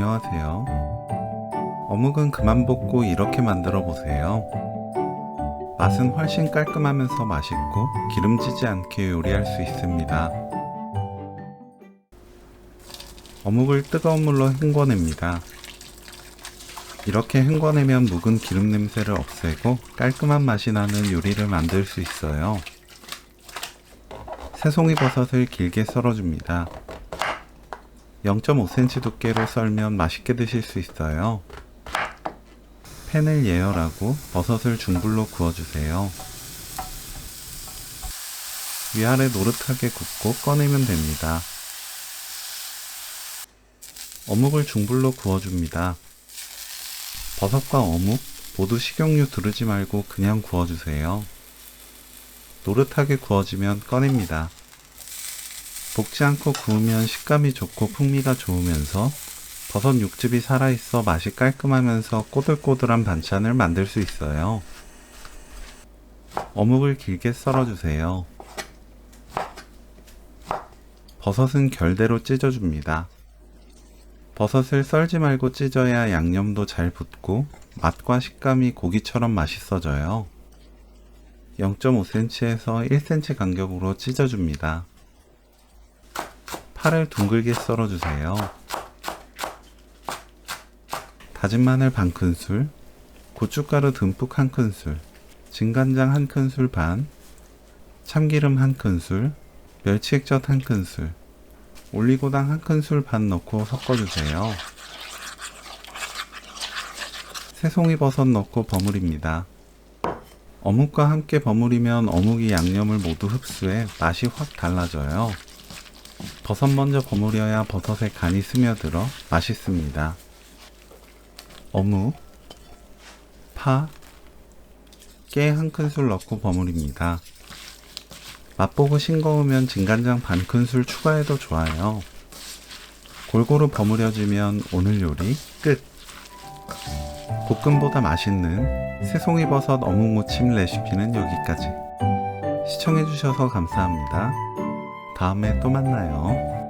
안녕하세요. 어묵은 그만 볶고 이렇게 만들어 보세요. 맛은 훨씬 깔끔하면서 맛있고 기름지지 않게 요리할 수 있습니다. 어묵을 뜨거운 물로 헹궈냅니다. 이렇게 헹궈내면 묵은 기름 냄새를 없애고 깔끔한 맛이 나는 요리를 만들 수 있어요. 새송이 버섯을 길게 썰어줍니다. 0.5cm 두께로 썰면 맛있게 드실 수 있어요. 팬을 예열하고 버섯을 중불로 구워주세요. 위아래 노릇하게 굽고 꺼내면 됩니다. 어묵을 중불로 구워줍니다. 버섯과 어묵 모두 식용유 두르지 말고 그냥 구워주세요. 노릇하게 구워지면 꺼냅니다. 볶지 않고 구우면 식감이 좋고 풍미가 좋으면서 버섯 육즙이 살아있어 맛이 깔끔하면서 꼬들꼬들한 반찬을 만들 수 있어요. 어묵을 길게 썰어주세요. 버섯은 결대로 찢어줍니다. 버섯을 썰지 말고 찢어야 양념도 잘 붙고 맛과 식감이 고기처럼 맛있어져요. 0.5cm에서 1cm 간격으로 찢어줍니다. 파를 둥글게 썰어주세요. 다진 마늘 반 큰술, 고춧가루 듬뿍 1큰술, 진간장 1큰술 반, 참기름 1큰술, 멸치액젓 1큰술, 올리고당 1큰술 반 넣고 섞어주세요. 새송이 버섯 넣고 버무립니다. 어묵과 함께 버무리면 어묵이 양념을 모두 흡수해 맛이 확 달라져요. 버섯 먼저 버무려야 버섯에 간이 스며들어 맛있습니다. 어묵, 파, 깨 1큰술 넣고 버무립니다. 맛보고 싱거우면 진간장 반 큰술 추가해도 좋아요. 골고루 버무려지면 오늘 요리 끝! 볶음보다 맛있는 새송이 버섯 어묵 무침 레시피는 여기까지. 시청해주셔서 감사합니다. 다음에 또 만나요.